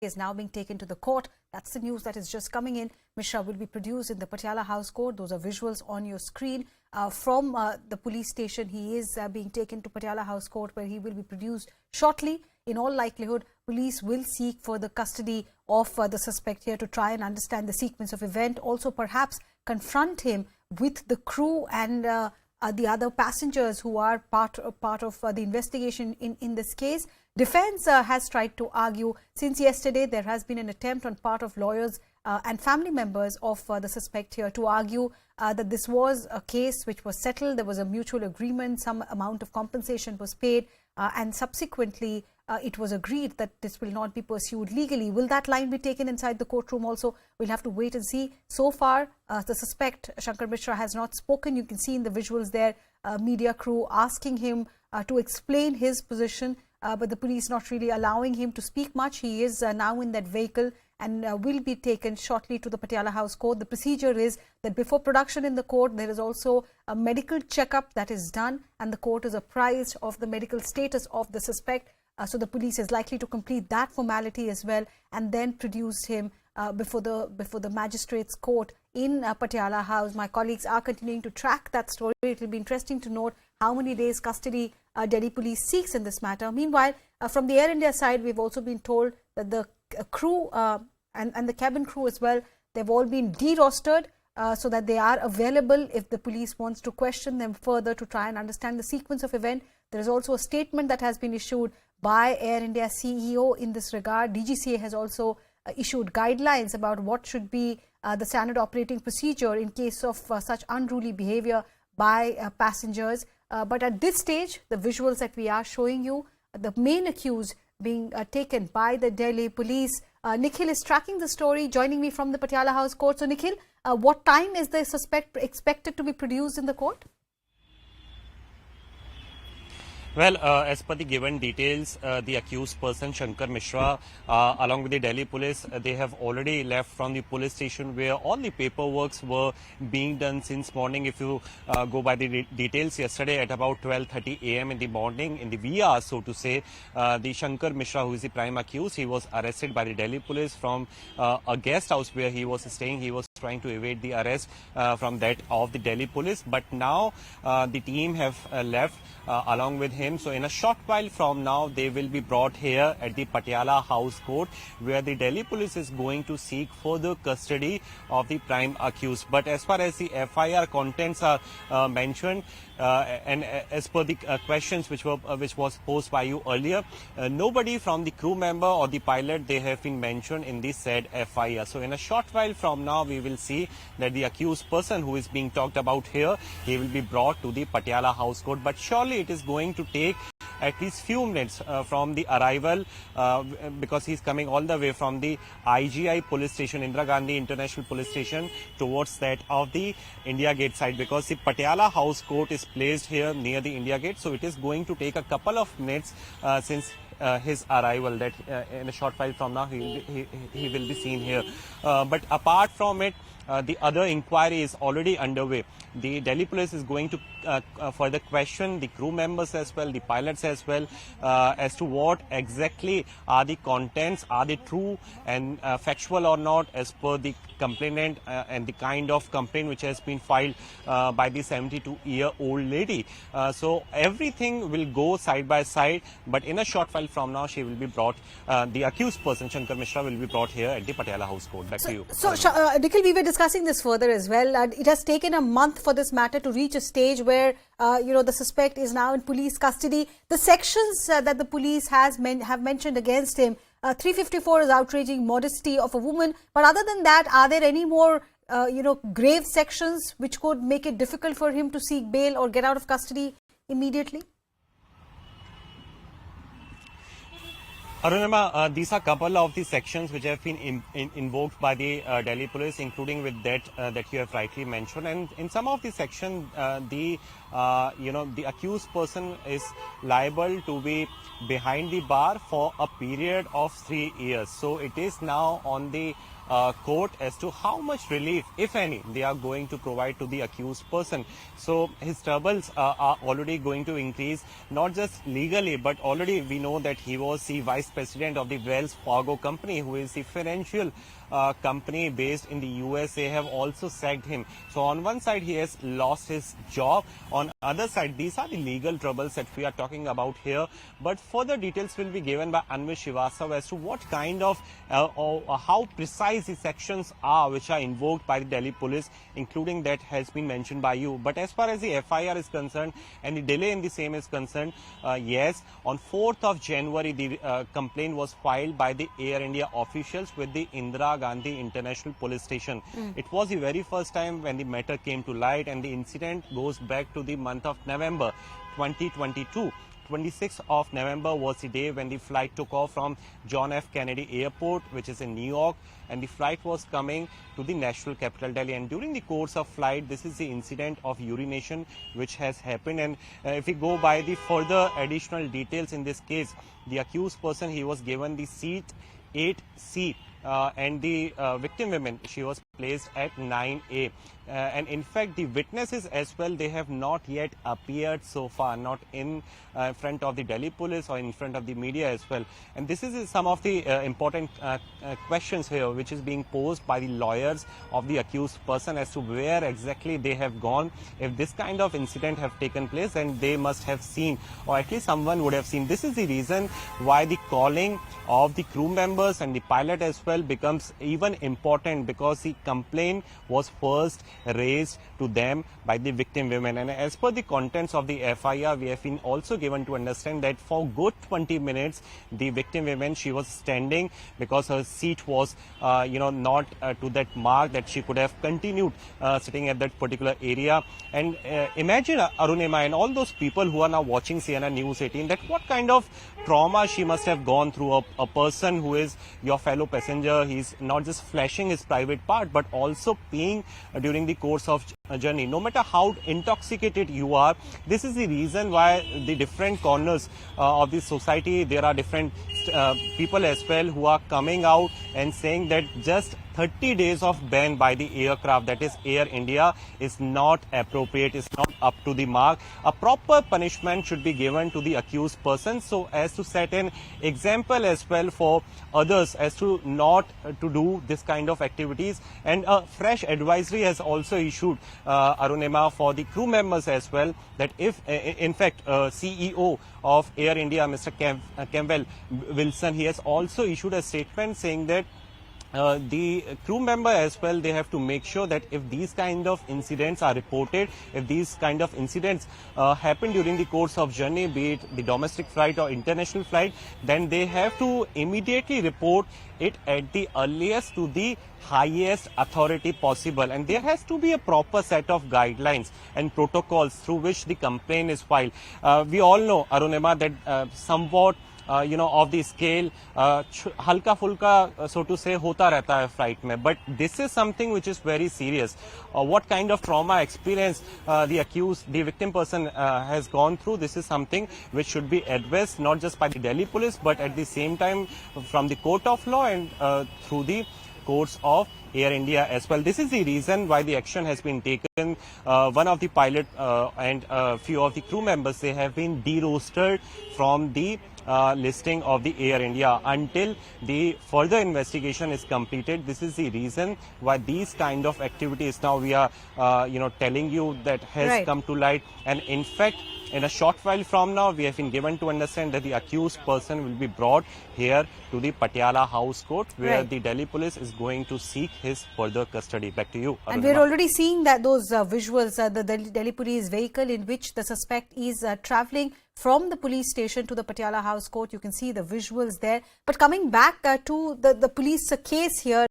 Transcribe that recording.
is now being taken to the court. That's the news that is just coming in. Mishra will be produced in the Patiala House Court. Those are visuals on your screen from the police station. He is being taken to Patiala House Court, where he will be produced shortly. In all likelihood, police will seek further custody of the suspect here to try and understand the sequence of event. Also, perhaps confront him with the crew and the other passengers who are part of the investigation in this case. Defense has tried to argue since yesterday there has been an attempt on part of lawyers and family members of the suspect here to argue that this was a case which was settled. There was a mutual agreement, some amount of compensation was paid, and subsequently it was agreed that this will not be pursued legally. Will that line be taken inside the courtroom also? We'll have to wait and see. So far, the suspect, Shankar Mishra, has not spoken. You can see in the visuals there, media crew asking him to explain his position, but the police not really allowing him to speak much. He is now in that vehicle and will be taken shortly to the Patiala House Court. The procedure is that before production in the court, there is also a medical checkup that is done, and the court is apprised of the medical status of the suspect. So the police is likely to complete that formality as well, and then produce him before the magistrate's court in Patiala House. My colleagues are continuing to track that story. It will be interesting to note how many days custody Delhi police seeks in this matter. Meanwhile, from the Air India side, we've also been told that the crew and the cabin crew as well, they've all been de-rostered so that they are available if the police wants to question them further to try and understand the sequence of event. There is also a statement that has been issued by Air India CEO in this regard. DGCA has also issued guidelines about what should be the standard operating procedure in case of such unruly behavior by passengers. But at this stage, the visuals that we are showing you, the main accused being taken by the Delhi police. Nikhil is tracking the story, joining me from the Patiala House Court. So Nikhil, what time is the suspect expected to be produced in the court? Well, as per the given details, the accused person, Shankar Mishra, along with the Delhi police, they have already left from the police station where all the paperworks were being done since morning. If you go by the details, yesterday at about 12:30 a.m. in the morning, in the wee hours, so to say, the Shankar Mishra, who is the prime accused, he was arrested by the Delhi police from a guest house where he was staying. He was trying to evade the arrest from that of the Delhi police. But now the team have left along with him. So in a short while from now, they will be brought here at the Patiala House Court, where the Delhi police is going to seek further custody of the prime accused. But as far as the FIR contents are mentioned, and as per the questions which was posed by you earlier, nobody from the crew member or the pilot, they have been mentioned in this said FIR. So in a short while from now, we will see that the accused person who is being talked about here, he will be brought to the Patiala House Court. But surely it is going to take at least few minutes from the arrival, because he's coming all the way from the IGI police station, Indira Gandhi International Police Station, towards that of the India Gate side, because the Patiala House Court is placed here near the India Gate. So it is going to take a couple of minutes since his arrival, that in a short while from now he will be seen here. But apart from it, the other inquiry is already underway. The Delhi police is going to further question the crew members as well, the pilots as well, as to what exactly are the contents, are they true and factual or not, as per the complainant and the kind of complaint which has been filed by the 72-year-old lady. So everything will go side by side, but in a short while from now, she will be brought, the accused person, Shankar Mishra, will be brought here at the Patiala House Court. Back to you. So Nikhil, we were discussing this further as well. It has taken a month for this matter to reach a stage where the suspect is now in police custody. The sections that the police have mentioned against him, 354 is outraging modesty of a woman. But other than that, are there any more grave sections which could make it difficult for him to seek bail or get out of custody immediately? Arunima, these are a couple of the sections which have been invoked by the Delhi police, including with that that you have rightly mentioned. And in some of the sections, the accused person is liable to be behind the bar for a period of 3 years. So it is now on the court as to how much relief, if any, they are going to provide to the accused person. So his troubles are already going to increase, not just legally, but already we know that he was the vice president of the Wells Fargo company, who is the financial company based in the US. They have also sacked him. So on one side, he has lost his job. On other side, these are the legal troubles that we are talking about here. But further details will be given by Anvir Srivastava as to what kind of or how precise the sections are which are invoked by the Delhi police, including that has been mentioned by you. But as far as the FIR is concerned and the delay in the same is concerned, yes, on 4th of January, the complaint was filed by the Air India officials with the Indira Gandhi International Police Station. It was the very first time when the matter came to light, and the incident goes back to the month of November 2022. 26th of November was the day when the flight took off from John F. Kennedy Airport, which is in New York, and the flight was coming to the national capital Delhi. And during the course of flight, this is the incident of urination which has happened. And if we go by the further additional details in this case, the accused person, he was given the seat 8C. And the victim woman, she was placed at 9A. And in fact, the witnesses as well, they have not yet appeared so far, not in front of the Delhi police or in front of the media as well. And this is some of the important questions here, which is being posed by the lawyers of the accused person as to where exactly they have gone. If this kind of incident have taken place, and they must have seen, or at least someone would have seen. This is the reason why the calling of the crew members and the pilot as well becomes even important, because the complaint was first raised to them by the victim women. And as per the contents of the FIR, we have been also given to understand that for good 20 minutes, the victim woman, she was standing because her seat was, not to that mark that she could have continued sitting at that particular area. And imagine Arunima and all those people who are now watching CNN News 18, that what kind of trauma she must have gone through. A person who is your fellow passenger, he's not just flashing his private part, but also peeing during the course of a journey. No matter how intoxicated you are, this is the reason why the different corners of the society, there are different people as well who are coming out and saying that just 30 days of ban by the aircraft, that is Air India, is not appropriate, is not up to the mark. A proper punishment should be given to the accused person, so as to set an example as well for others as to not to do this kind of activities. And a fresh advisory has also issued, Arunima, for the crew members as well, that if in fact CEO of Air India, Mr. Campbell Wilson, he has also issued a statement saying that the crew member as well, they have to make sure that if these kind of incidents are reported, if these kind of incidents happen during the course of journey, be it the domestic flight or international flight, then they have to immediately report it at the earliest to the highest authority possible. And there has to be a proper set of guidelines and protocols through which the complaint is filed. We all know, Arunima, that somewhat of the scale, halka fulka, so to say, hota rehta hai flight mein. But this is something which is very serious. What kind of trauma experience the accused, the victim person has gone through, this is something which should be addressed not just by the Delhi police, but at the same time from the court of law and through the courts of Air India as well. This is the reason why the action has been taken. One of the pilot and a few of the crew members, they have been derostered from the listing of the Air India until the further investigation is completed. This is the reason why these kind of activities now we are, telling you that has come to light. And in fact, in a short while from now, we have been given to understand that the accused person will be brought here to the Patiala House Court, where the Delhi police is going to seek his further custody. Back to you, Arunima. And we're already seeing that those visuals, the Delhi police vehicle in which the suspect is travelling from the police station to the Patiala House Court. You can see the visuals there. But coming back to the police case here,